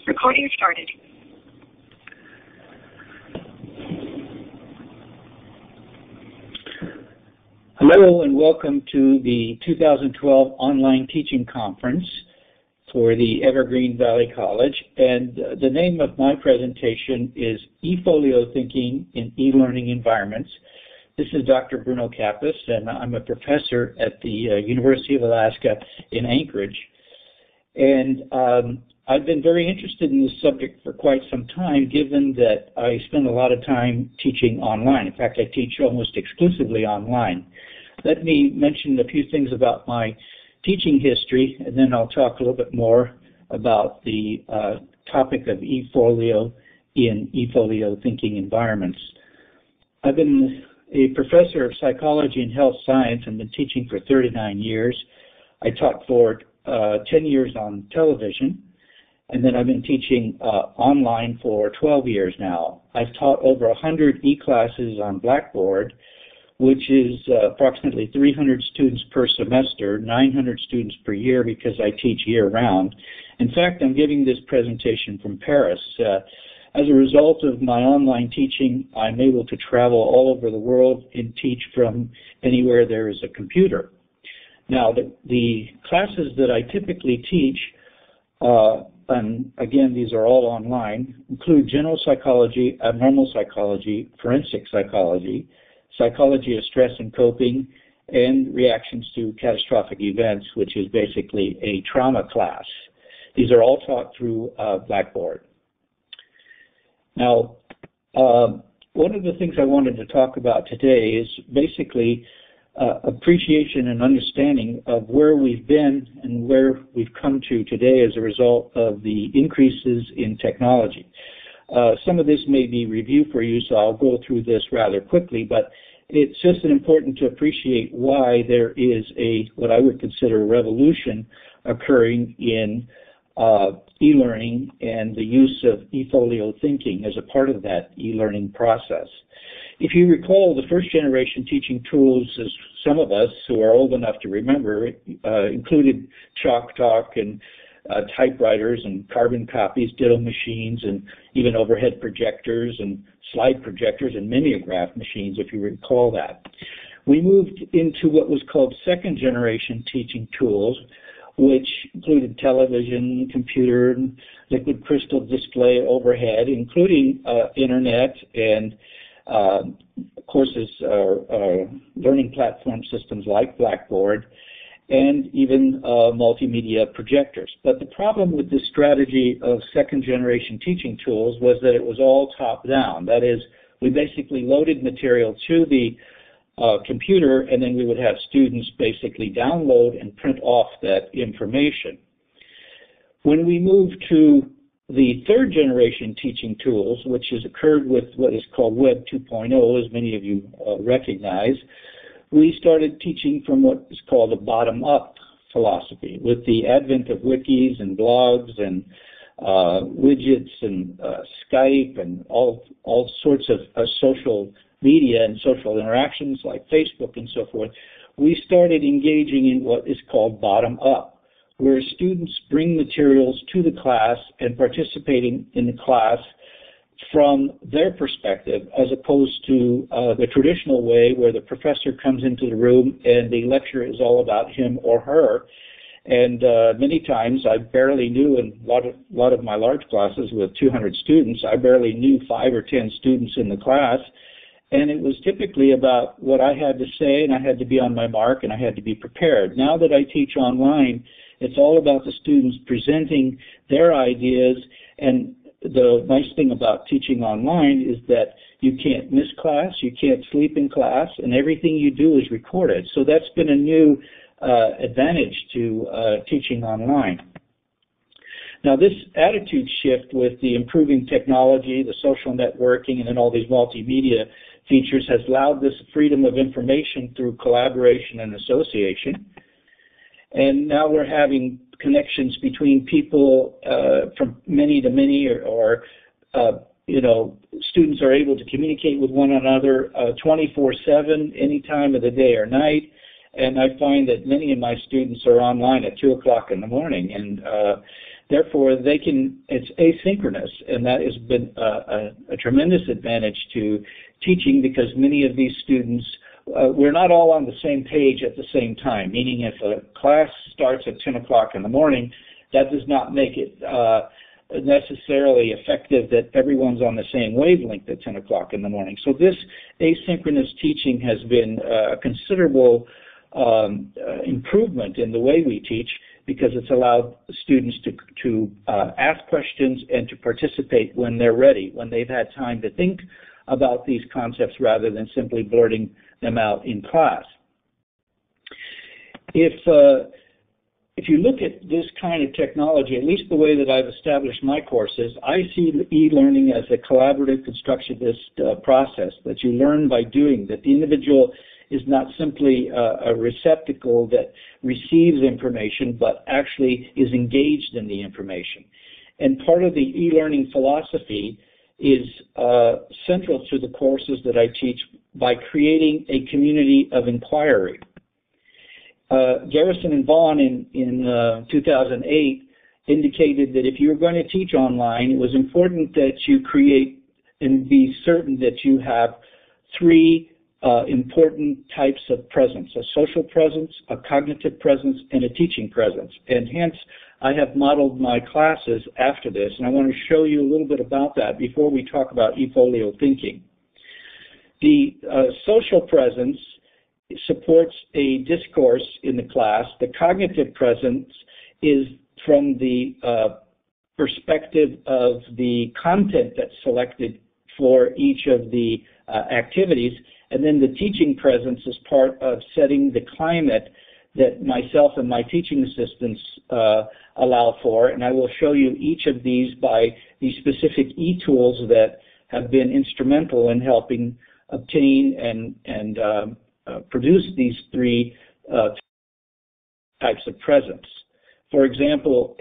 Recording started. Hello and welcome to the 2012 Online Teaching Conference for the Evergreen Valley College. And the name of my presentation is eFolio Thinking in eLearning Environments. This is Dr. Bruno Kappes, and I'm a professor at the University of Alaska in Anchorage. And I've been very interested in this subject for quite some time, given that I spend a lot of time teaching online. In fact, I teach almost exclusively online. Let me mention a few things about my teaching history, and then I'll talk a little bit more about the topic of eFolio in eFolio thinking environments. I've been a professor of psychology and health science and been teaching for 39 years. I taught for 10 years on television, and then I've been teaching online for 12 years now. I've taught over 100 e-classes on Blackboard, which is approximately 300 students per semester, 900 students per year because I teach year-round. In fact, I'm giving this presentation from Paris. As a result of my online teaching, I'm able to travel all over the world and teach from anywhere there is a computer. Now, the classes that I typically teach, and again, these are all online, include general psychology, abnormal psychology, forensic psychology, psychology of stress and coping, and reactions to catastrophic events, which is basically a trauma class. These are all taught through Blackboard. Now, one of the things I wanted to talk about today is basically appreciation and understanding of where we've been and where we've come to today as a result of the increases in technology. Some of this may be review for you, so I'll go through this rather quickly, but it's just important to appreciate why there is what I would consider a revolution occurring in e-learning and the use of eFolio thinking as a part of that e-learning process. If you recall, the first generation teaching tools, as some of us who are old enough to remember, included chalk talk and typewriters and carbon copies, ditto machines, and even overhead projectors and slide projectors and mimeograph machines, if you recall that. We moved into what was called second generation teaching tools, which included television, computer, and liquid crystal display overhead, including internet and courses, learning platform systems like Blackboard, and even multimedia projectors. But the problem with this strategy of second generation teaching tools was that it was all top down. That is, we basically loaded material to the computer, and then we would have students basically download and print off that information. When we moved to the third generation teaching tools, which has occurred with what is called Web 2.0, as many of you recognize, we started teaching from what is called a bottom-up philosophy. With the advent of wikis and blogs and widgets and Skype and all sorts of social media and social interactions like Facebook and so forth, we started engaging in what is called bottom-up, where students bring materials to the class and participating in the class from their perspective, as opposed to the traditional way where the professor comes into the room and the lecture is all about him or her. And many times I barely knew, in a lot of my large classes with 200 students, I barely knew 5 or 10 students in the class. And it was typically about what I had to say, and I had to be on my mark, and I had to be prepared. Now that I teach online, it's all about the students presenting their ideas. And the nice thing about teaching online is that you can't miss class, you can't sleep in class, and everything you do is recorded. So that's been a new advantage to teaching online. Now, this attitude shift with the improving technology, the social networking, and then all these multimedia features has allowed this freedom of information through collaboration and association. And now we're having connections between people from many to many, or students are able to communicate with one another 24/7, any time of the day or night. And I find that many of my students are online at 2 o'clock in the morning, and Therefore, it's asynchronous, and that has been a tremendous advantage to teaching, because many of these students, we're not all on the same page at the same time, meaning if a class starts at 10 o'clock in the morning, that does not make it necessarily effective that everyone's on the same wavelength at 10 o'clock in the morning. So this asynchronous teaching has been a considerable improvement in the way we teach, because it's allowed students to ask questions and to participate when they're ready, when they've had time to think about these concepts rather than simply blurting them out in class. If you look at this kind of technology, at least the way that I've established my courses, I see e-learning as a collaborative constructivist process that you learn by doing, that the individual is not simply a receptacle that receives information, but actually is engaged in the information. And part of the e-learning philosophy is central to the courses that I teach by creating a community of inquiry. Garrison and Vaughan in 2008 indicated that if you were going to teach online, it was important that you create and be certain that you have three important types of presence: a social presence, a cognitive presence, and a teaching presence. And hence, I have modeled my classes after this, and I want to show you a little bit about that before we talk about eFolio thinking. The social presence supports a discourse in the class. The cognitive presence is from the perspective of the content that's selected for each of the activities, and then the teaching presence is part of setting the climate that myself and my teaching assistants allow for, and I will show you each of these by these specific e-tools that have been instrumental in helping obtain and produce these three types of presence. For example,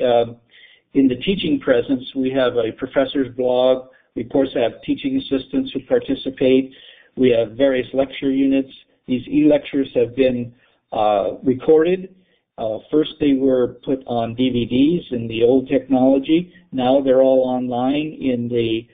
in the teaching presence, we have a professor's blog. We, of course, have teaching assistants who participate. We have various lecture units. These e-lectures have been recorded. First, they were put on DVDs in the old technology. Now they're all online in the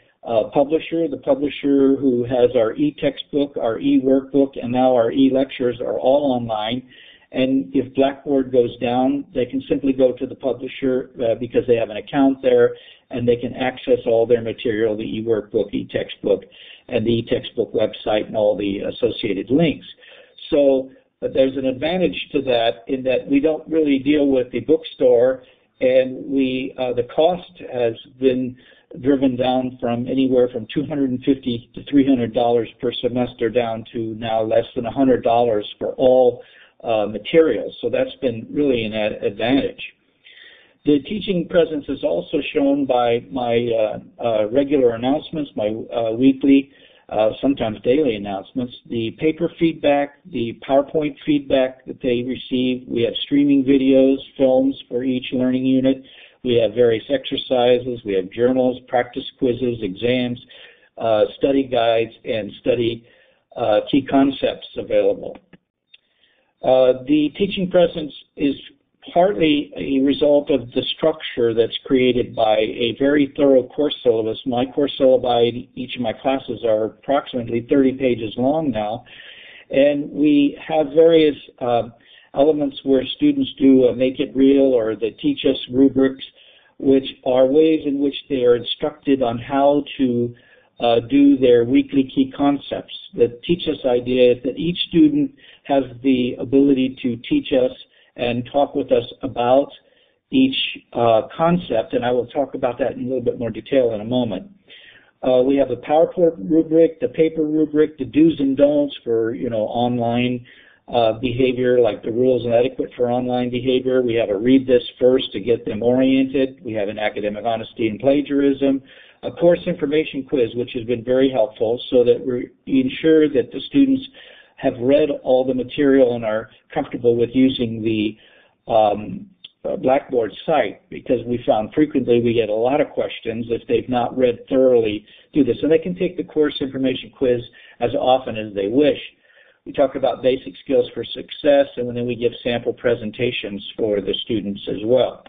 publisher. The publisher who has our e-textbook, our e-workbook, and now our e-lectures are all online. And if Blackboard goes down, they can simply go to the publisher because they have an account there, and they can access all their material, the e-workbook, e-textbook, and the e-textbook website and all the associated links. So there's an advantage to that in that we don't really deal with the bookstore, and the cost has been driven down from anywhere from $250 to $300 per semester down to now less than $100 for all materials. So that's been really an advantage. The teaching presence is also shown by my regular announcements, my weekly, sometimes daily announcements, the paper feedback, the PowerPoint feedback that they receive. We have streaming videos, films for each learning unit. We have various exercises. We have journals, practice quizzes, exams, study guides, and study key concepts available. The teaching presence is partly a result of the structure that's created by a very thorough course syllabus. My course syllabi in each of my classes are approximately 30 pages long now, and we have various elements where students do a Make It Real or they teach us rubrics, which are ways in which they are instructed on how to do their weekly key concepts. The Teach Us idea is that each student has the ability to teach us and talk with us about each concept, and I will talk about that in a little bit more detail in a moment. We have the PowerPoint rubric, the paper rubric, the do's and don'ts for online behavior, like the rules and etiquette for online behavior. We have a read this first to get them oriented. We have an academic honesty and plagiarism, a course information quiz, which has been very helpful so that we ensure that the students have read all the material and are comfortable with using the Blackboard site, because we found frequently we get a lot of questions if they've not read thoroughly through this. And they can take the course information quiz as often as they wish. We talk about basic skills for success, and then we give sample presentations for the students as well.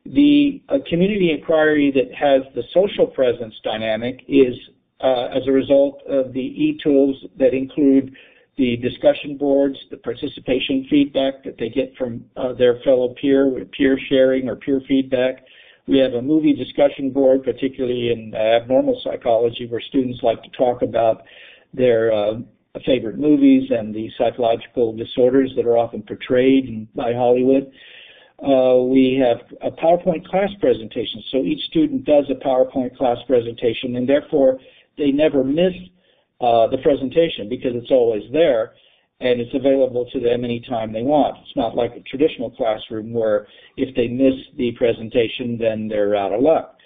The community inquiry that has the social presence dynamic is as a result of the e-tools that include the discussion boards, the participation feedback that they get from their fellow peer sharing or peer feedback. We have a movie discussion board, particularly in abnormal psychology, where students like to talk about their favorite movies and the psychological disorders that are often portrayed by Hollywood. We have a PowerPoint class presentation, so each student does a PowerPoint class presentation, and therefore they never miss the presentation because it's always there and it's available to them anytime they want. It's not like a traditional classroom where if they miss the presentation, then they're out of luck.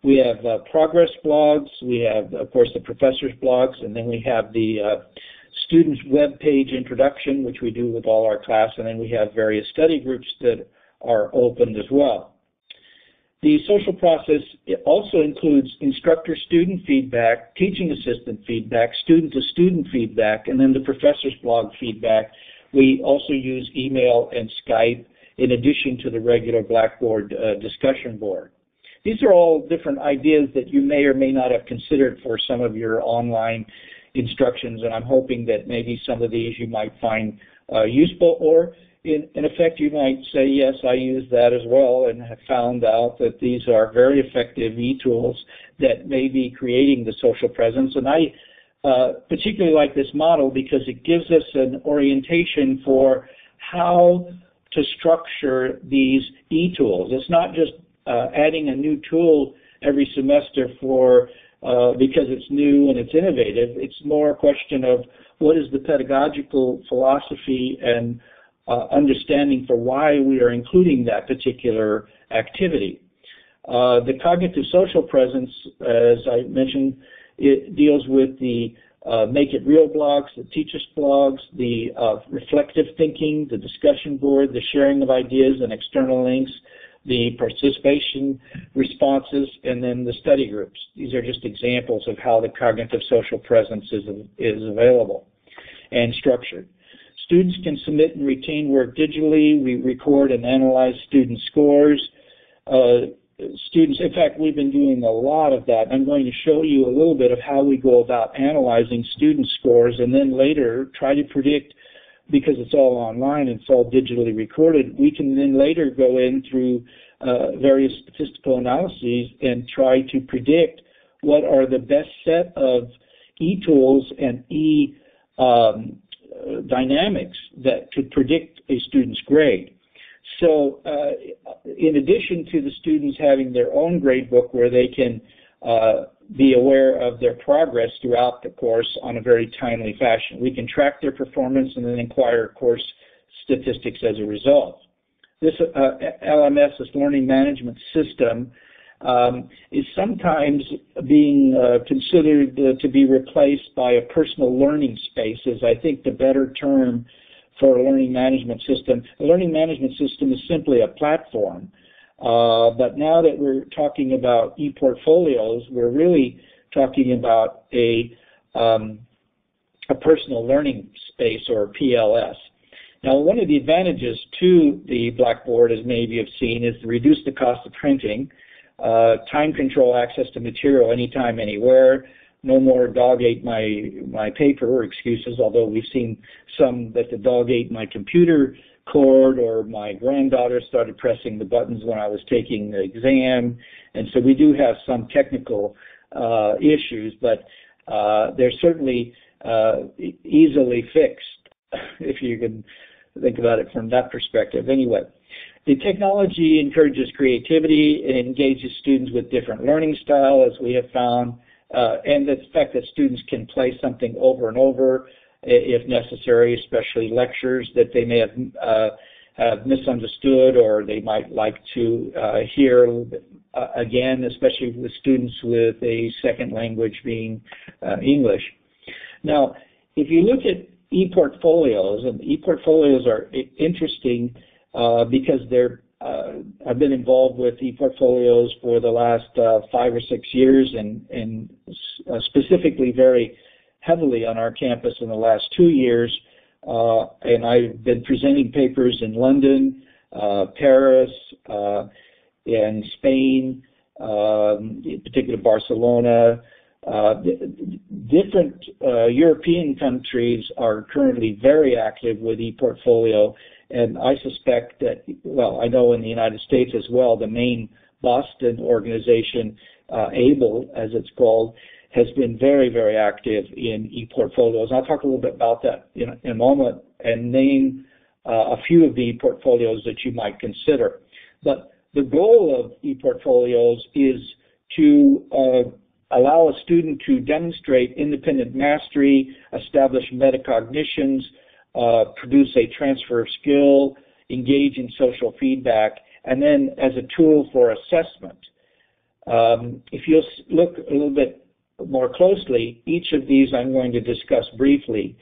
We have progress blogs. We have, of course, the professors' blogs, and then we have the students' web page introduction, which we do with all our class, and then we have various study groups that are opened as well. The social process also includes instructor-student feedback, teaching assistant feedback, student-to-student feedback, and then the professor's blog feedback. We also use email and Skype in addition to the regular Blackboard discussion board. These are all different ideas that you may or may not have considered for some of your online instructions, and I'm hoping that maybe some of these you might find useful, or in effect you might say, yes, I use that as well, and have found out that these are very effective e-tools that may be creating the social presence. And I particularly like this model because it gives us an orientation for how to structure these e-tools. It's not just adding a new tool every semester for because it's new and it's innovative. It's more a question of what is the pedagogical philosophy and understanding for why we are including that particular activity. The cognitive social presence, as I mentioned, it deals with the Make It Real blogs, the Teach Us blogs, the reflective thinking, the discussion board, the sharing of ideas and external links, the participation responses, and then the study groups. These are just examples of how the cognitive social presence is available and structured. Students can submit and retain work digitally. We record and analyze student scores. Students, in fact, we've been doing a lot of that. I'm going to show you a little bit of how we go about analyzing student scores, and then later try to predict, because it's all online and it's all digitally recorded, we can then later go in through various statistical analyses and try to predict what are the best set of e-tools and dynamics that could predict a student's grade. So in addition to the students having their own grade book where they can be aware of their progress throughout the course on a very timely fashion, we can track their performance and then inquire course statistics as a result. This LMS, this learning management system, is sometimes being considered to be replaced by a personal learning space, is I think the better term for a learning management system. A learning management system is simply a platform, but now that we're talking about ePortfolios, we're really talking about a personal learning space, or PLS. Now, one of the advantages to the Blackboard, as many of you have seen, is to reduce the cost of printing, time control access to material anytime, anywhere, no more dog ate my paper excuses, although we've seen some that the dog ate my computer cord, or my granddaughter started pressing the buttons when I was taking the exam. And so we do have some technical issues, but they're certainly easily fixed, if you can think about it from that perspective. Anyway, the technology encourages creativity and engages students with different learning style, as we have found, and the fact that students can play something over and over if necessary, especially lectures that they may have misunderstood, or they might like to hear a little bit again, especially with students with a second language being English. Now, if you look at ePortfolios, and ePortfolios are interesting because I've been involved with ePortfolios for the last 5 or 6 years, and specifically very heavily on our campus in the last 2 years. And I've been presenting papers in London, Paris, in Spain, in particular Barcelona. Different European countries are currently very active with ePortfolio, and I suspect that, well, I know in the United States as well, the main Boston organization, ABLE, as it's called, has been very, very active in ePortfolios. I'll talk a little bit about that in a moment and name a few of the portfolios that you might consider. But the goal of ePortfolios is to allow a student to demonstrate independent mastery, establish metacognitions, produce a transfer of skill, engage in social feedback, and then as a tool for assessment. If you look a little bit more closely, each of these I'm going to discuss briefly.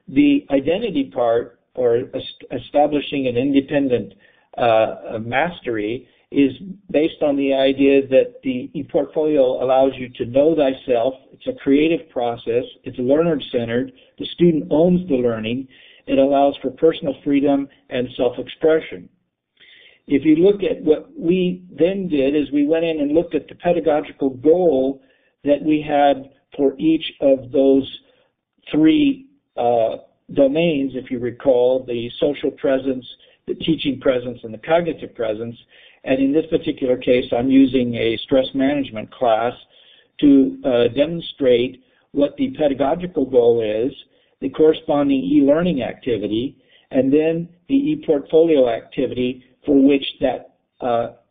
The identity part, or establishing an independent mastery, is based on the idea that the ePortfolio allows you to know thyself. It's a creative process. It's learner-centered. The student owns the learning. It allows for personal freedom and self-expression. If you look at what we then did, is we went in and looked at the pedagogical goal that we had for each of those three domains, if you recall, the social presence, the teaching presence, and the cognitive presence. And in this particular case, I'm using a stress management class to demonstrate what the pedagogical goal is, the corresponding e-learning activity, and then the ePortfolio activity for which that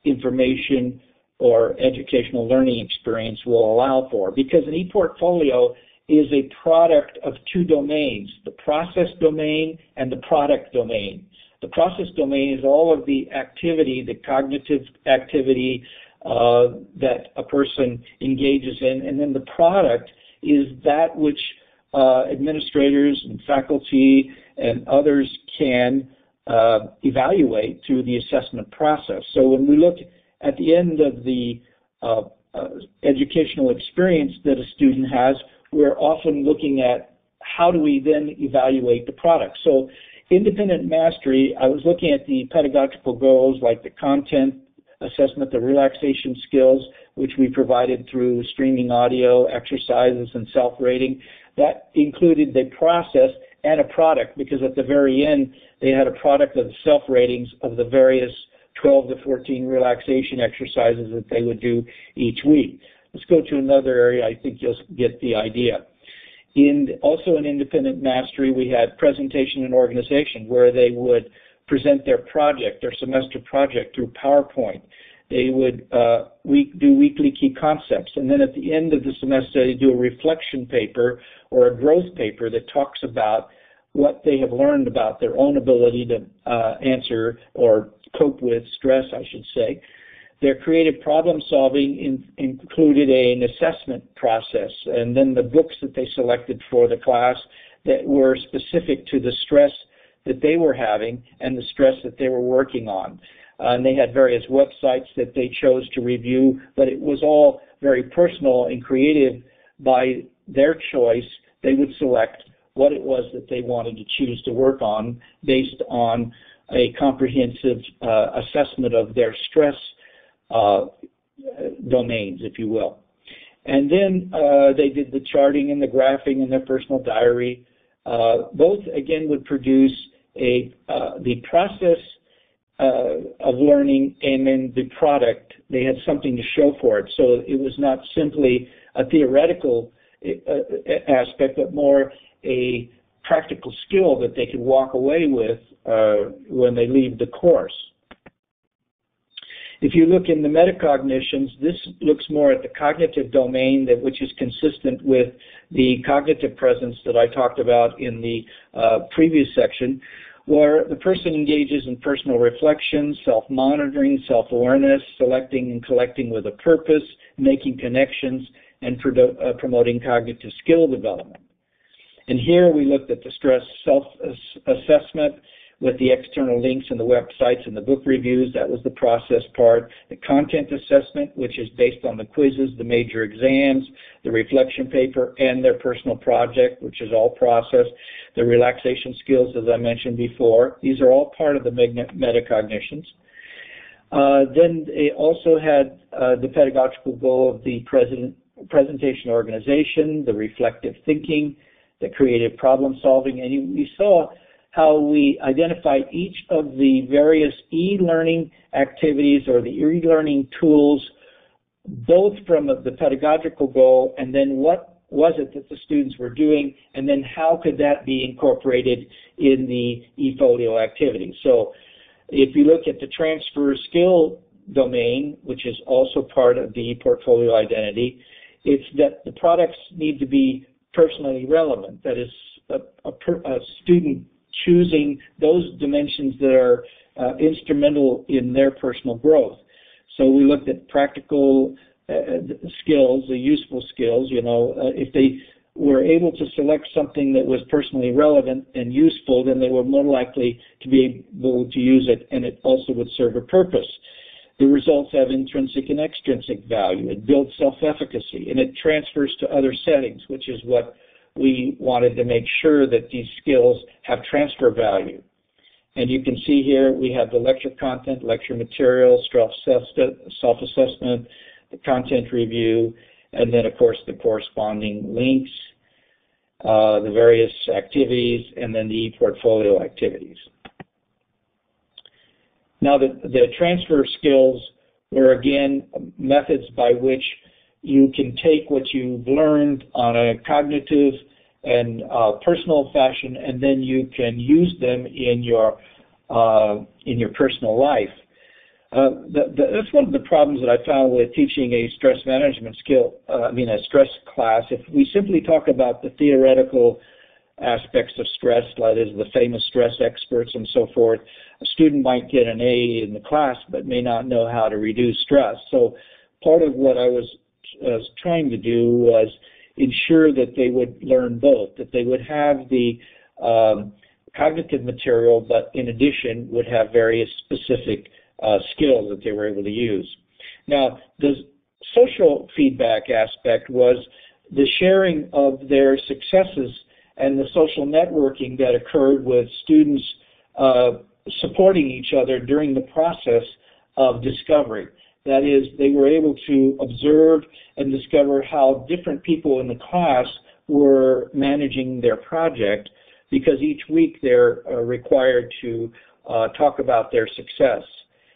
information or educational learning experience will allow for. Because an ePortfolio is a product of two domains, the process domain and the product domain. The process domain is all of the activity, the cognitive activity that a person engages in, and then the product is that which administrators and faculty and others can evaluate through the assessment process. So when we look at the end of the educational experience that a student has, we're often looking at how do we then evaluate the product. So independent mastery, I was looking at the pedagogical goals like the content assessment, the relaxation skills, which we provided through streaming audio, exercises, and self-rating. That included the process and a product, because at the very end, they had a product of the self-ratings of the various 12 to 14 relaxation exercises that they would do each week. Let's go to another area. I think you'll get the idea. Also in independent mastery, we had presentation and organization, where they would present their project, their semester project, through PowerPoint. They would do weekly key concepts, and then at the end of the semester, they do a reflection paper or a growth paper that talks about what they have learned about their own ability to answer or cope with stress, I should say. Their creative problem solving included an assessment process, and then the books that they selected for the class that were specific to the stress that they were having and the stress that they were working on. And they had various websites that they chose to review, but it was all very personal and creative. By their choice, they would select what it was that they wanted to choose to work on based on a comprehensive assessment of their stress domains, if you will. And then they did the charting and the graphing in their personal diary. Both, again, would produce the process of learning, and then the product. They had something to show for it. So it was not simply a theoretical aspect, but more a practical skill that they could walk away with when they leave the course. If you look in the metacognitions, this looks more at the cognitive domain, which is consistent with the cognitive presence that I talked about in the previous section, where the person engages in personal reflection, self-monitoring, self-awareness, selecting and collecting with a purpose, making connections, and promoting cognitive skill development. And here we looked at the stress self-assessment with the external links and the websites and the book reviews. That was the process part. The content assessment, which is based on the quizzes, the major exams, the reflection paper, and their personal project, which is all process. The relaxation skills, as I mentioned before. These are all part of the metacognitions. Then they also had the pedagogical goal of the presentation organization, the reflective thinking, the creative problem solving, and we saw how we identified each of the various e-learning activities or the e-learning tools, both from the pedagogical goal and then what was it that the students were doing, and then how could that be incorporated in the eFolio activity. So if you look at the transfer skill domain, which is also part of the ePortfolio identity, it's that the products need to be personally relevant. That is, a student choosing those dimensions that are instrumental in their personal growth. So we looked at practical skills, the useful skills. If they were able to select something that was personally relevant and useful, then they were more likely to be able to use it, and it also would serve a purpose. The results have intrinsic and extrinsic value. It builds self-efficacy, and it transfers to other settings, which is what we wanted to make sure that these skills have transfer value. And you can see here we have the lecture content, lecture material, self-assessment, the content review, and then, of course, the corresponding links, the various activities, and then the ePortfolio activities. Now, the transfer skills were, again, methods by which you can take what you've learned on a cognitive and personal fashion, and then you can use them in your personal life. That's one of the problems that I found with teaching a stress management a stress class. If we simply talk about the theoretical aspects of stress, that is the famous stress experts and so forth, a student might get an A in the class but may not know how to reduce stress. So part of what I was trying to do was ensure that they would learn both, that they would have the cognitive material, but in addition would have various specific skills that they were able to use. Now, the social feedback aspect was the sharing of their successes and the social networking that occurred with students supporting each other during the process of discovery. That is, they were able to observe and discover how different people in the class were managing their project, because each week they're required to talk about their success.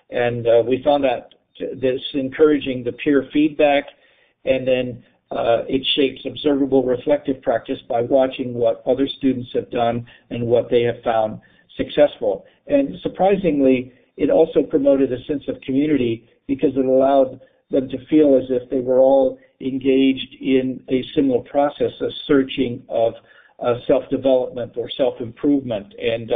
And we found that this encouraging the peer feedback, and then it shapes observable reflective practice by watching what other students have done and what they have found successful. And surprisingly, it also promoted a sense of community, because it allowed them to feel as if they were all engaged in a similar process of searching of self-development or self-improvement. And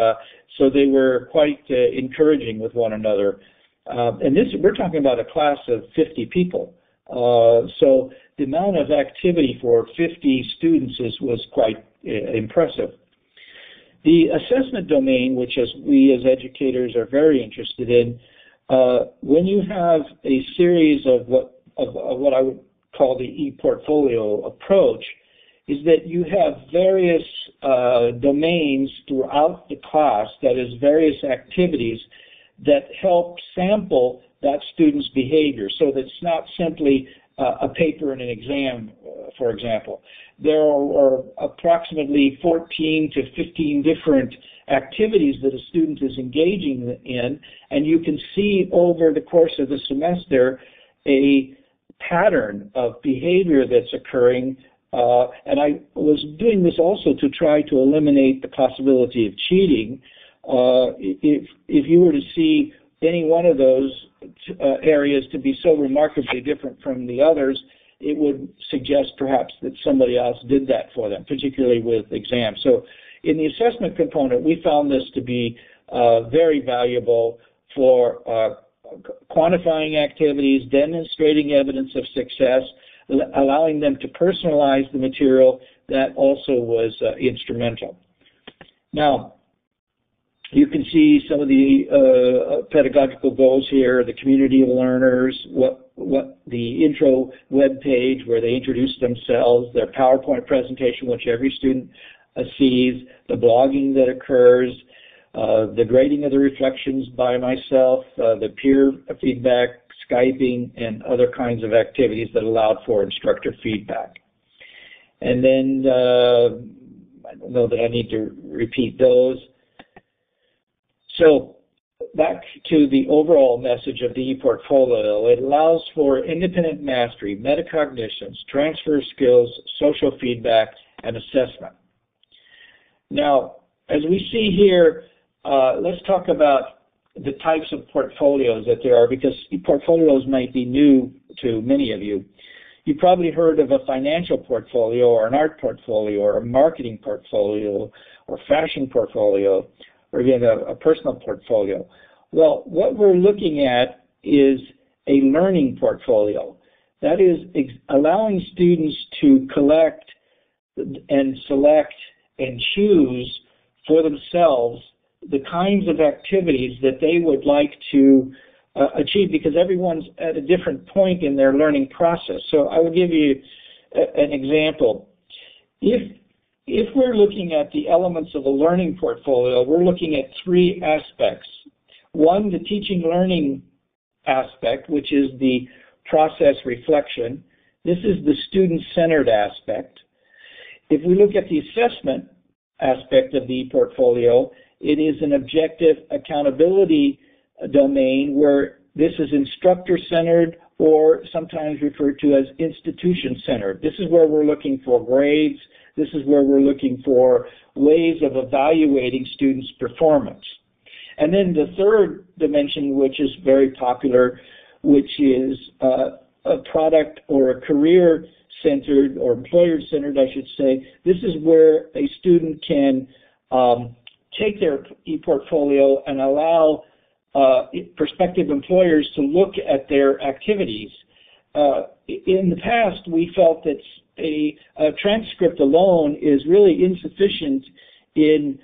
so they were quite encouraging with one another. And we're talking about a class of 50 people. So the amount of activity for 50 students was quite impressive. The assessment domain, which we as educators are very interested in, when you have a series of what I would call the ePortfolio approach, is that you have various domains throughout the class, that is, various activities that help sample that student's behavior, so that it's not simply a paper and an exam, for example. There are approximately 14 to 15 different activities that a student is engaging in, and you can see over the course of the semester a pattern of behavior that's occurring. And I was doing this also to try to eliminate the possibility of cheating. If you were to see any one of those areas to be so remarkably different from the others, it would suggest perhaps that somebody else did that for them, particularly with exams. So in the assessment component, we found this to be very valuable for quantifying activities, demonstrating evidence of success, allowing them to personalize the material. That also was instrumental. Now, you can see some of the pedagogical goals here, the community of learners, what the intro web page where they introduce themselves, their PowerPoint presentation, which every student sees, the blogging that occurs, the grading of the reflections by myself, the peer feedback, Skyping, and other kinds of activities that allowed for instructor feedback. And then, I don't know that I need to repeat those. So, back to the overall message of the ePortfolio, it allows for independent mastery, metacognitions, transfer skills, social feedback, and assessment. Now, as we see here, let's talk about the types of portfolios that there are, because ePortfolios might be new to many of you. You probably heard of a financial portfolio or an art portfolio or a marketing portfolio or fashion portfolio or even a personal portfolio. Well, what we're looking at is a learning portfolio. That is allowing students to collect and select and choose for themselves the kinds of activities that they would like to achieve, because everyone's at a different point in their learning process. So I will give you an example. If we're looking at the elements of a learning portfolio, we're looking at three aspects. One, the teaching learning aspect, which is the process reflection. This is the student-centered aspect. If we look at the assessment aspect of the ePortfolio, it is an objective accountability domain where this is instructor-centered or sometimes referred to as institution-centered. This is where we're looking for grades. This is where we're looking for ways of evaluating students' performance. And then the third dimension, which is very popular, which is a product or a career-centered or employer-centered, I should say. This is where a student can take their ePortfolio and allow prospective employers to look at their activities. In the past, we felt that a transcript alone is really insufficient in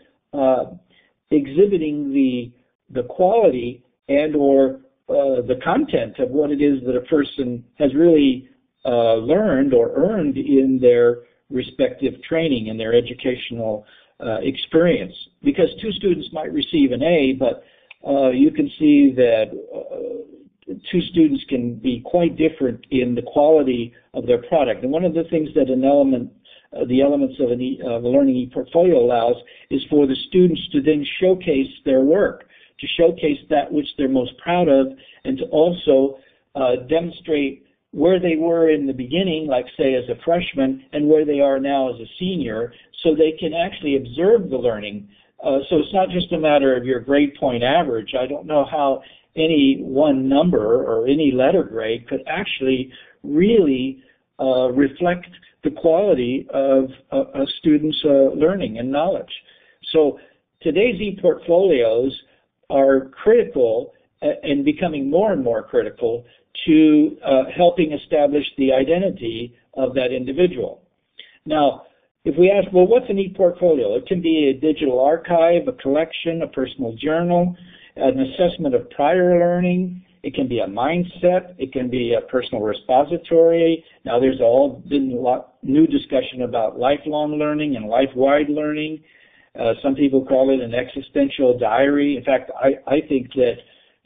exhibiting the quality and or the content of what it is that a person has really learned or earned in their respective training and their educational experience. Because two students might receive an A, but you can see that two students can be quite different in the quality of their product. And one of the things that the elements of a learning ePortfolio allows is for the students to then showcase their work, to showcase that which they're most proud of, and to also demonstrate where they were in the beginning, like say as a freshman, and where they are now as a senior, so they can actually observe the learning. So it's not just a matter of your grade point average. I don't know how any one number or any letter grade could actually really reflect the quality of a student's learning and knowledge. So today's ePortfolios are critical and becoming more and more critical to helping establish the identity of that individual. Now, if we ask, well, what's an ePortfolio? It can be a digital archive, a collection, a personal journal, an assessment of prior learning. It can be a mindset. It can be a personal repository. Now, there's been a lot new discussion about lifelong learning and life-wide learning. Some people call it an existential diary. In fact, I think that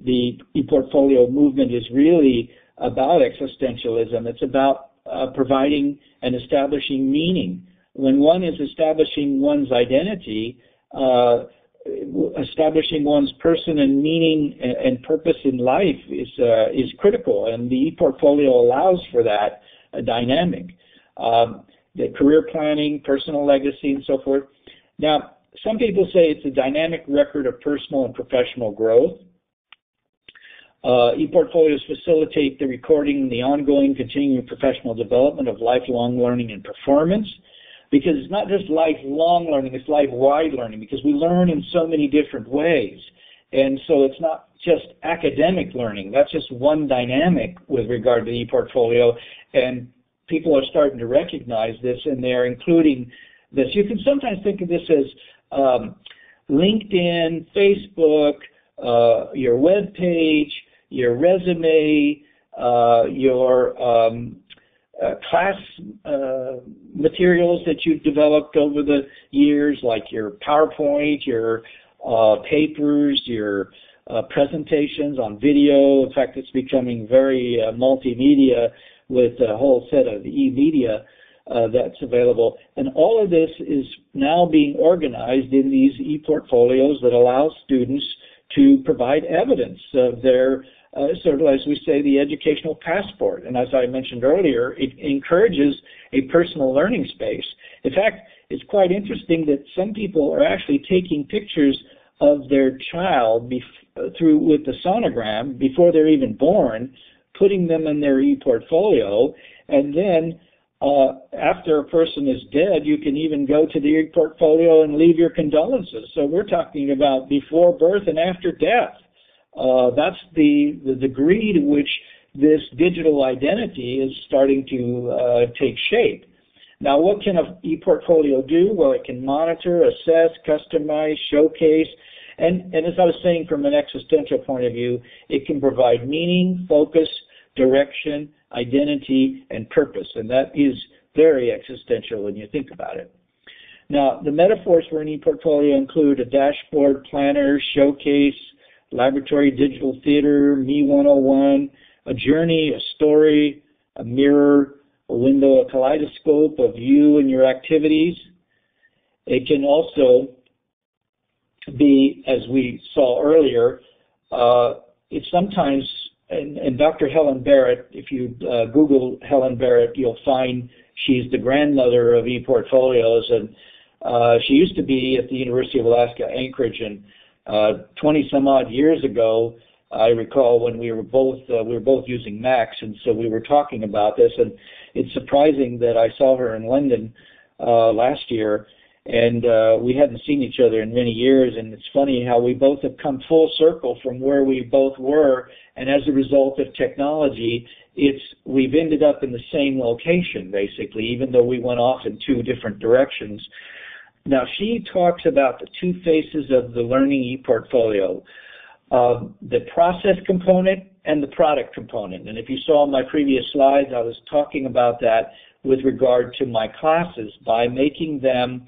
the ePortfolio movement is really about existentialism. It's about providing and establishing meaning. When one is establishing one's identity, establishing one's person and meaning and purpose in life is critical, and the ePortfolio allows for that dynamic. The career planning, personal legacy, and so forth. Now, some people say it's a dynamic record of personal and professional growth. ePortfolios facilitate the recording and the ongoing continuing professional development of lifelong learning and performance, because it's not just lifelong learning, it's life-wide learning, because we learn in so many different ways. And so it's not just academic learning. That's just one dynamic with regard to the ePortfolio, and people are starting to recognize this, and they're including this. You can sometimes think of this as LinkedIn, Facebook, your web page, your resume, your class materials that you've developed over the years, like your PowerPoint, your papers, your presentations on video. In fact, it's becoming very multimedia with a whole set of e-media that's available. And all of this is now being organized in these e-portfolios that allow students to provide evidence of their, sort of as we say, the educational passport. And as I mentioned earlier, it encourages a personal learning space. In fact, it's quite interesting that some people are actually taking pictures of their child with the sonogram before they're even born, putting them in their e-portfolio, and then after a person is dead, you can even go to the e-portfolio and leave your condolences. So we're talking about before birth and after death. That's the degree to which this digital identity is starting to take shape. Now, what can an e-portfolio do? Well, it can monitor, assess, customize, showcase, and as I was saying, from an existential point of view, it can provide meaning, focus, direction, identity, and purpose. And that is very existential when you think about it. Now, the metaphors for an e-portfolio include a dashboard, planner, showcase, laboratory, digital theater, Me 101, a journey, a story, a mirror, a window, a kaleidoscope of you and your activities. It can also be, as we saw earlier, it's sometimes, and Dr. Helen Barrett, if you Google Helen Barrett, you'll find she's the grandmother of e-portfolios, and she used to be at the University of Alaska Anchorage, and 20 some odd years ago, I recall when we were both using Macs, and so we were talking about this, and it's surprising that I saw her in London last year, and we hadn't seen each other in many years, and it's funny how we both have come full circle from where we both were, and as a result of technology, we've ended up in the same location, basically, even though we went off in two different directions. Now, she talks about the two faces of the learning e-portfolio, the process component and the product component. And if you saw my previous slides, I was talking about that with regard to my classes by making them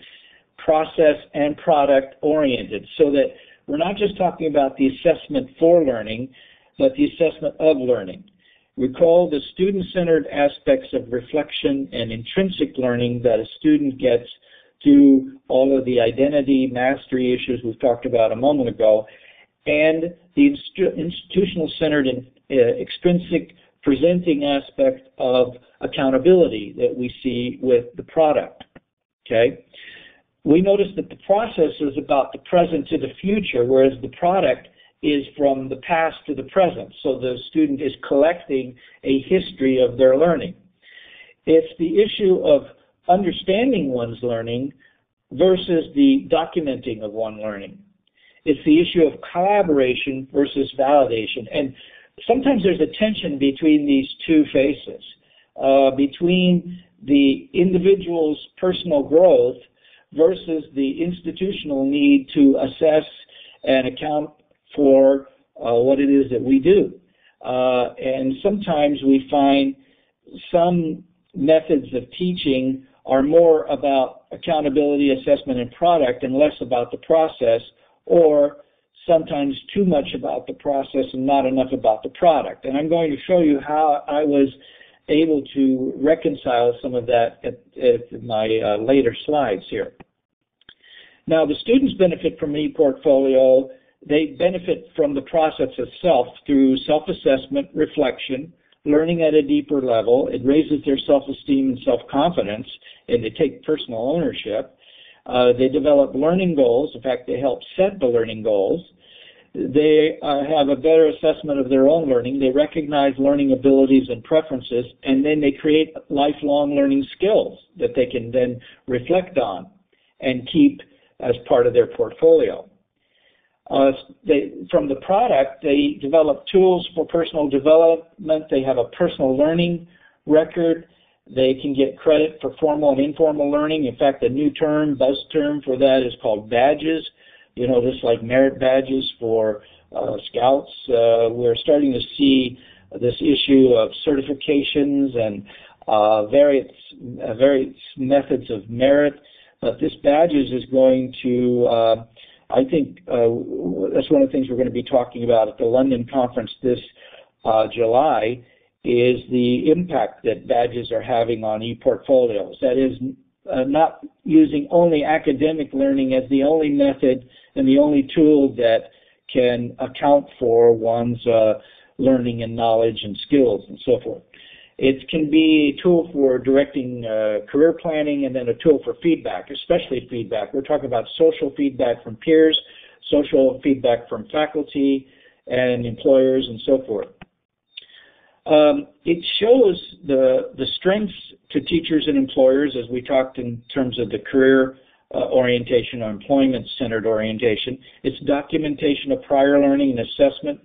process and product oriented, so that we're not just talking about the assessment for learning, but the assessment of learning. Recall the student-centered aspects of reflection and intrinsic learning that a student gets through all of the identity mastery issues we've talked about a moment ago, and the institutional-centered and extrinsic presenting aspect of accountability that we see with the product. Okay? We notice that the process is about the present to the future, whereas the product is from the past to the present. So the student is collecting a history of their learning. It's the issue of understanding one's learning versus the documenting of one learning. It's the issue of collaboration versus validation. And sometimes there's a tension between these two faces, between the individual's personal growth versus the institutional need to assess and account for what it is that we do. And sometimes we find some methods of teaching are more about accountability, assessment, and product and less about the process, or sometimes too much about the process and not enough about the product. And I'm going to show you how I was able to reconcile some of that at my later slides here. Now, the students benefit from ePortfolio. They benefit from the process itself through self-assessment, reflection, learning at a deeper level. It raises their self-esteem and self-confidence, and they take personal ownership. They develop learning goals. In fact, they help set the learning goals. They have a better assessment of their own learning. They recognize learning abilities and preferences, and then they create lifelong learning skills that they can then reflect on and keep as part of their portfolio. From the product, they develop tools for personal development. They have a personal learning record. They can get credit for formal and informal learning. In fact, the new term, buzz term for that is called badges. You know, just like merit badges for scouts. We're starting to see this issue of certifications and various methods of merit. But this badges is going to I think that's one of the things we're going to be talking about at the London conference this July, is the impact that badges are having on ePortfolios. That is, not using only academic learning as the only method and the only tool that can account for one's learning and knowledge and skills and so forth. It can be a tool for directing career planning, and then a tool for feedback, especially feedback. We're talking about social feedback from peers, social feedback from faculty and employers and so forth. It shows the strengths to teachers and employers, as we talked in terms of the career orientation or employment-centered orientation. It's documentation of prior learning and assessment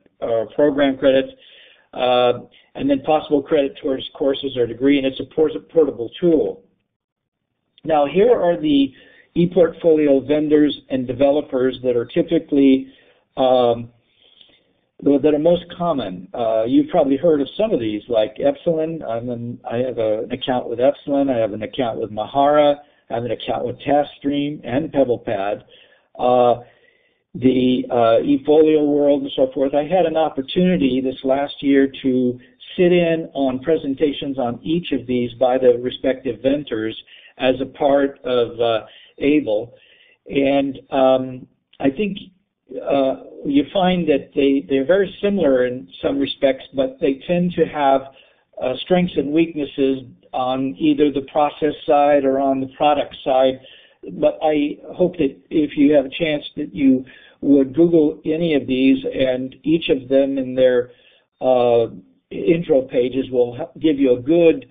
program credits, and then possible credit towards courses or degree, and it's a portable tool. Now, here are the ePortfolio vendors and developers that are typically that are most common. You've probably heard of some of these, like Epsilon. I have an account with Epsilon. I have an account with Mahara. I have an account with TaskStream and PebblePad. The eFolio world and so forth. I had an opportunity this last year to sit in on presentations on each of these by the respective vendors as a part of ABLE. And I think you find that they're very similar in some respects, but they tend to have strengths and weaknesses on either the process side or on the product side. But I hope that if you have a chance that you would Google any of these, and each of them in their intro pages will give you a good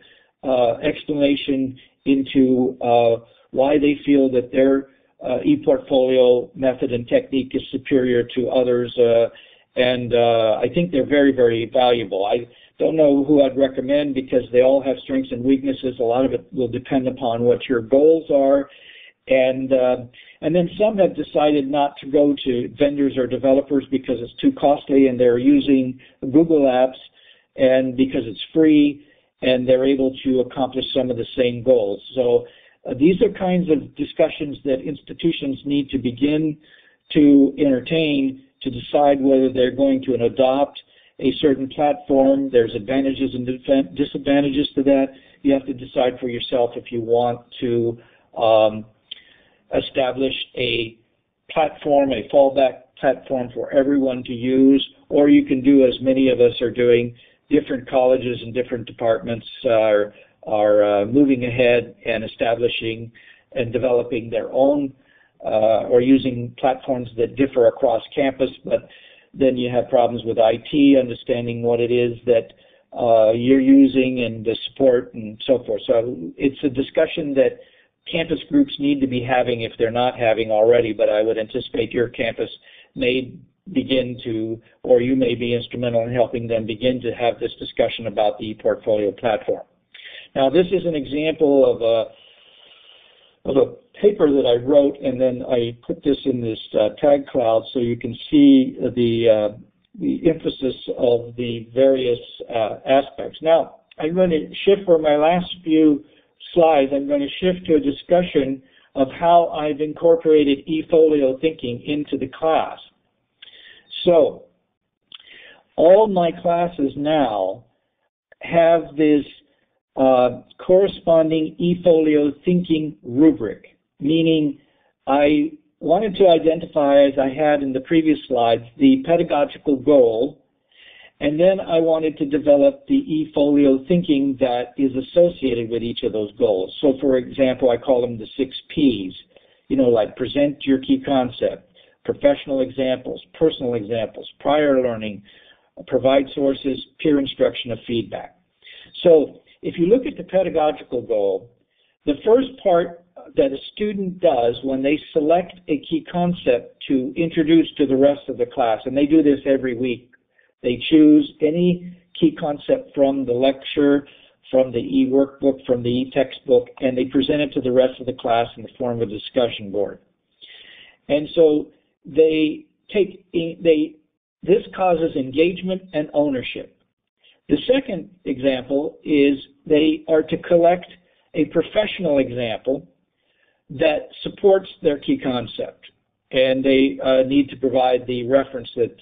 explanation into why they feel that their ePortfolio method and technique is superior to others, and I think they're very, very valuable. I don't know who I'd recommend because they all have strengths and weaknesses. A lot of it will depend upon what your goals are, and then some have decided not to go to vendors or developers because it's too costly, and they're using Google Apps, and because it's free, and they're able to accomplish some of the same goals. So these are kinds of discussions that institutions need to begin to entertain to decide whether they're going to adopt a certain platform. There's advantages and disadvantages to that. You have to decide for yourself if you want to establish a platform, a fallback platform for everyone to use, or you can do as many of us are doing. Different colleges and different departments are moving ahead and establishing and developing their own or using platforms that differ across campus, but then you have problems with IT, understanding what it is that you're using and the support and so forth. So it's a discussion that campus groups need to be having if they're not having already, but I would anticipate your campus may begin to, or you may be instrumental in helping them begin to have this discussion about the ePortfolio platform. Now, this is an example of a paper that I wrote, and then I put this in this tag cloud so you can see the emphasis of the various aspects. Now, I'm going to shift for my last few slides. I'm going to shift to a discussion of how I've incorporated eFolio thinking into the class. So, all my classes now have this corresponding eFolio thinking rubric, meaning I wanted to identify, as I had in the previous slides, the pedagogical goal, and then I wanted to develop the eFolio thinking that is associated with each of those goals. So, for example, I call them the 6 Ps, like present your key concept, professional examples, personal examples, prior learning, provide sources, peer instruction of feedback. So if you look at the pedagogical goal, the first part that a student does when they select a key concept to introduce to the rest of the class, and they do this every week, they choose any key concept from the lecture, from the e-workbook, from the e-textbook, and they present it to the rest of the class in the form of a discussion board. And so this causes engagement and ownership. The second example is they are to collect a professional example that supports their key concept. and they need to provide the reference that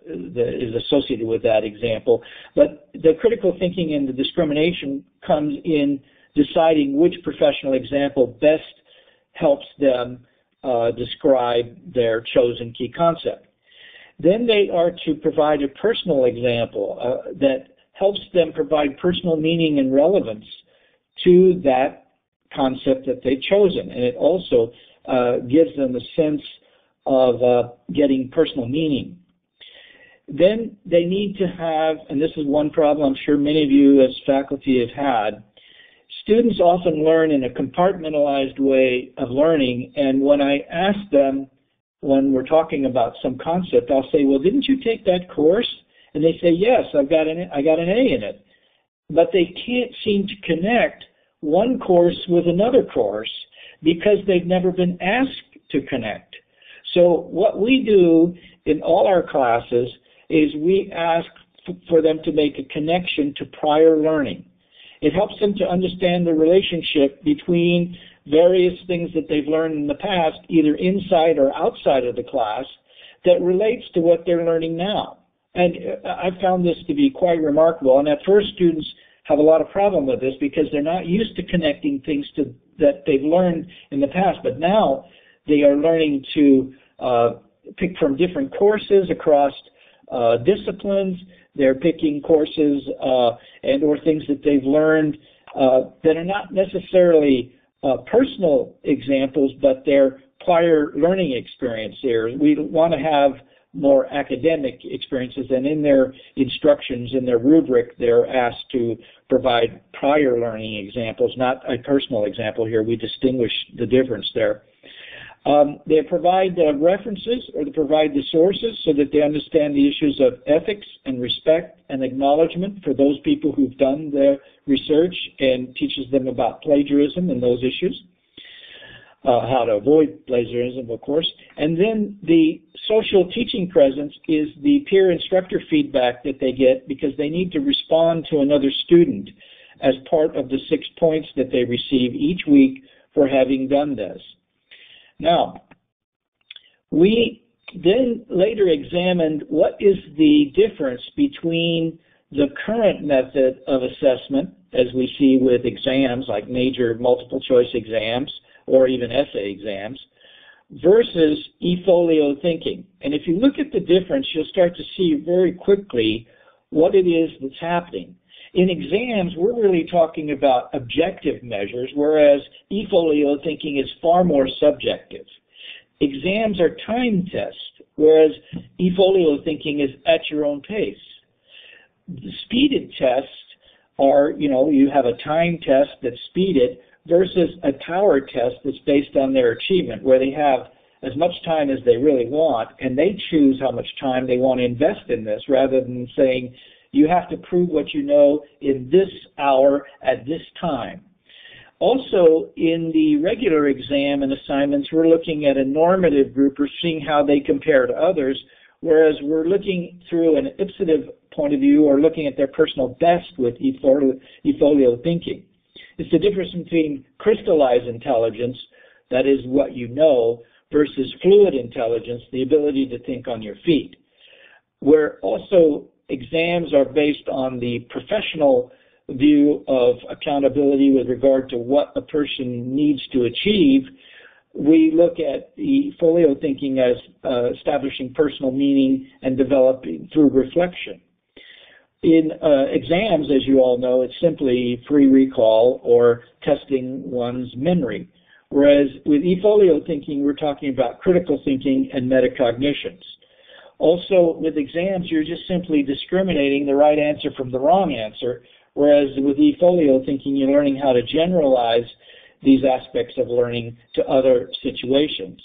is associated with that example. But the critical thinking and the discrimination comes in deciding which professional example best helps them describe their chosen key concept. Then they are to provide a personal example that helps them provide personal meaning and relevance to that concept that they've chosen. And it also gives them a sense of getting personal meaning. Then they need to have, and this is one problem I'm sure many of you as faculty have had, students often learn in a compartmentalized way of learning, and when I ask them, when we're talking about some concept, I'll say, well, didn't you take that course? And they say, yes, I got an A in it. But they can't seem to connect one course with another course because they've never been asked to connect. So what we do in all our classes is we ask for them to make a connection to prior learning. It helps them to understand the relationship between various things that they've learned in the past, either inside or outside of the class, that relates to what they're learning now. And I've found this to be quite remarkable. And at first, students have a lot of problem with this because they're not used to connecting things that they've learned in the past. But now they are learning to pick from different courses across disciplines. They're picking courses and or things that they've learned that are not necessarily personal examples, but they're prior learning experience here. We want to have more academic experiences, and in their instructions, in their rubric, they're asked to provide prior learning examples, not a personal example here. We distinguish the difference there. They provide references, or they provide the sources so that they understand the issues of ethics and respect and acknowledgement for those people who've done the research, and teaches them about plagiarism and those issues, how to avoid plagiarism, of course. And then the social teaching presence is the peer instructor feedback that they get because they need to respond to another student as part of the 6 points that they receive each week for having done this. Now, we then later examined what is the difference between the current method of assessment, as we see with exams like major multiple choice exams or even essay exams, versus eFolio thinking. And if you look at the difference, you'll start to see very quickly what it is that's happening. In exams, we're really talking about objective measures, whereas eFolio thinking is far more subjective. Exams are time tests, whereas eFolio thinking is at your own pace. The speeded tests are, you have a time test that's speeded versus a power test that's based on their achievement, where they have as much time as they really want, and they choose how much time they want to invest in this, rather than saying, you have to prove what you know in this hour at this time. Also, in the regular exam and assignments, we're looking at a normative group or seeing how they compare to others, whereas we're looking through an ipsative point of view or looking at their personal best with eFolio thinking. It's the difference between crystallized intelligence, that is what you know, versus fluid intelligence, the ability to think on your feet. Where also exams are based on the professional view of accountability with regard to what a person needs to achieve, we look at eFolio thinking as establishing personal meaning and developing through reflection. In exams, as you all know, it's simply free recall or testing one's memory. Whereas with eFolio thinking, we're talking about critical thinking and metacognitions. Also, with exams, you're just simply discriminating the right answer from the wrong answer, whereas with eFolio thinking, you're learning how to generalize these aspects of learning to other situations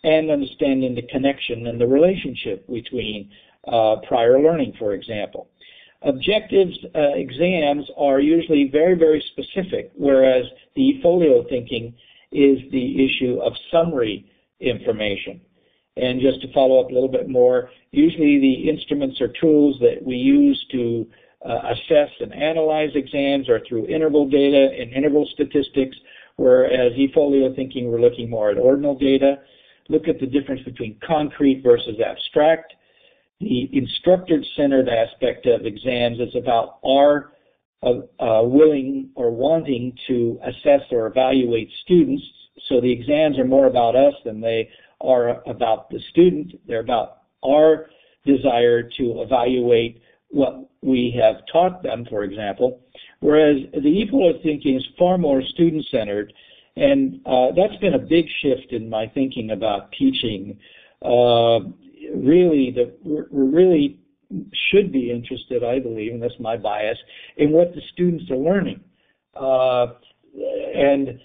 and understanding the connection and the relationship between prior learning, for example. Objectives exams are usually very, very specific, whereas the eFolio thinking is the issue of summary information. And just to follow up a little bit more, usually the instruments or tools that we use to assess and analyze exams are through interval data and interval statistics, whereas eFolio thinking, we're looking more at ordinal data, look at the difference between concrete versus abstract. The instructor-centered aspect of exams is about our willing or wanting to assess or evaluate students. So the exams are more about us than they are about the student. They're about our desire to evaluate what we have taught them, for example. Whereas the eFolio thinking is far more student-centered, and that's been a big shift in my thinking about teaching. We really should be interested, I believe, and that's my bias, in what the students are learning. And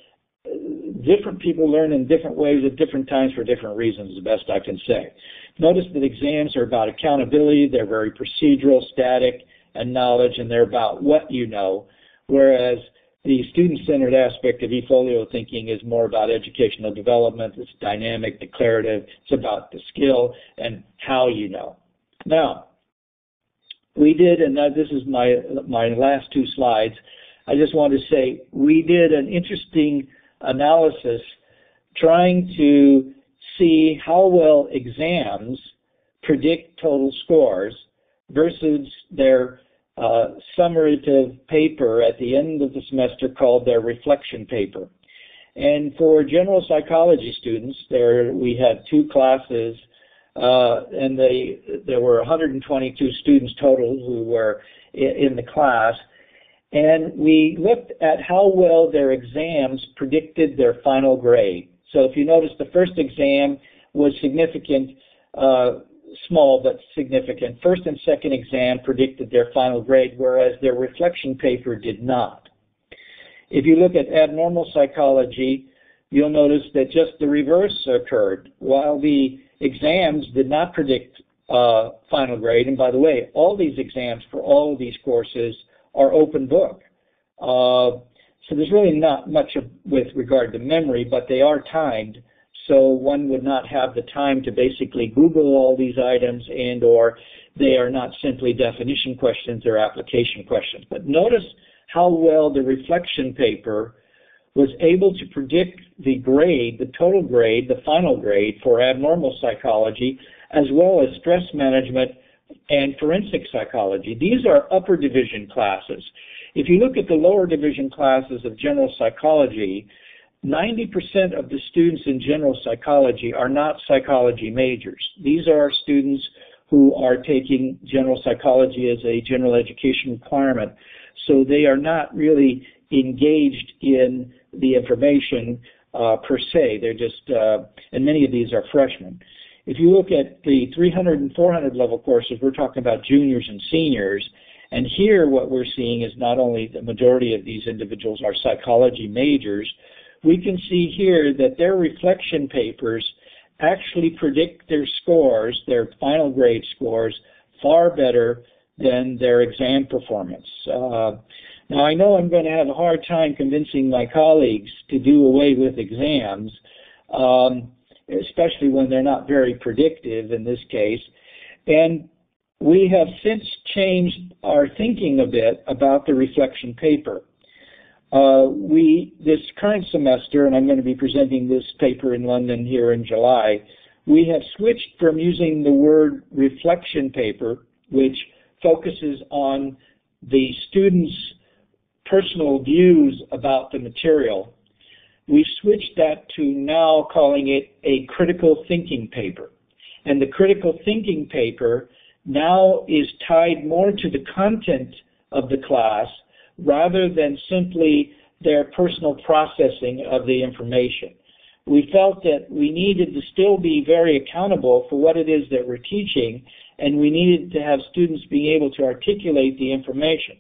different people learn in different ways at different times for different reasons, the best I can say. Notice that exams are about accountability, they're very procedural, static, and knowledge, and they're about what you know, whereas the student-centered aspect of eFolio thinking is more about educational development. It's dynamic, declarative. It's about the skill and how you know. Now, we did, and this is my last two slides, I just want to say we did an interesting analysis trying to see how well exams predict total scores versus their summative paper at the end of the semester called their reflection paper. And for general psychology students, we had two classes, and there were 122 students total who were in the class. And we looked at how well their exams predicted their final grade. So if you notice, the first exam was significant, small but significant. First and second exam predicted their final grade, whereas their reflection paper did not. If you look at abnormal psychology, you'll notice that just the reverse occurred. While the exams did not predict final grade, and by the way, all these exams for all of these courses are open book. So there's really not much with regard to memory, but they are timed. So one would not have the time to basically Google all these items, and or they are not simply definition questions, they're application questions. But notice how well the reflection paper was able to predict the grade, the total grade, the final grade for abnormal psychology, as well as stress management and forensic psychology. These are upper division classes. If you look at the lower division classes of general psychology, 90% of the students in general psychology are not psychology majors. These are students who are taking general psychology as a general education requirement. So they are not really engaged in the information per se. They're just, and many of these are freshmen. If you look at the 300 and 400 level courses, we're talking about juniors and seniors. And here what we're seeing is not only the majority of these individuals are psychology majors, we can see here that their reflection papers actually predict their scores, their final grade scores, far better than their exam performance. Now, I know I'm going to have a hard time convincing my colleagues to do away with exams, especially when they're not very predictive in this case. And we have since changed our thinking a bit about the reflection paper. This current semester, and I'm going to be presenting this paper in London here in July, we have switched from using the word reflection paper, which focuses on the students' personal views about the material. We've switched that to now calling it a critical thinking paper. And the critical thinking paper now is tied more to the content of the class rather than simply their personal processing of the information. We felt that we needed to still be very accountable for what it is that we're teaching, and we needed to have students being able to articulate the information.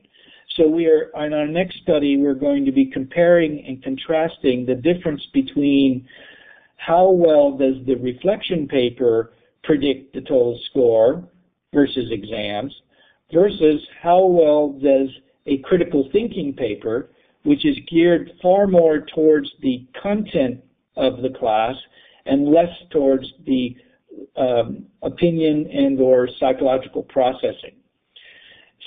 So in our next study, we're going to be comparing and contrasting the difference between how well does the reflection paper predict the total score versus exams versus how well does a critical thinking paper, which is geared far more towards the content of the class and less towards the opinion and or psychological processing.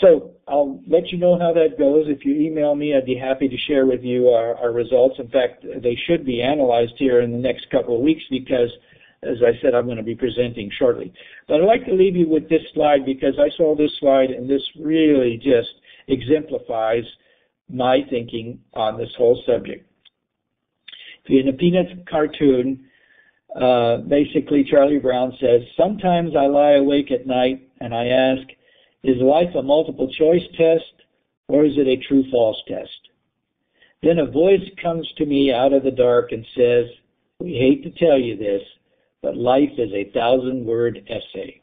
So I'll let you know how that goes. If you email me, I'd be happy to share with you our results. In fact, they should be analyzed here in the next couple of weeks because as I said, I'm going to be presenting shortly. But I'd like to leave you with this slide because I saw this slide and this really just exemplifies my thinking on this whole subject. In a Peanuts cartoon, basically Charlie Brown says, "Sometimes I lie awake at night and I ask, is life a multiple choice test or is it a true-false test? Then a voice comes to me out of the dark and says, we hate to tell you this, but life is a 1,000-word essay."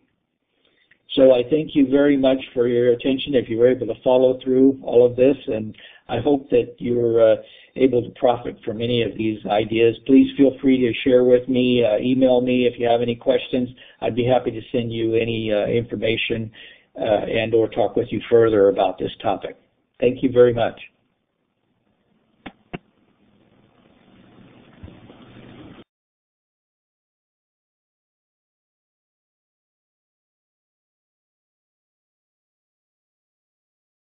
So I thank you very much for your attention if you were able to follow through all of this, and I hope that you're able to profit from any of these ideas. Please feel free to share with me, email me if you have any questions. I'd be happy to send you any information and or talk with you further about this topic. Thank you very much.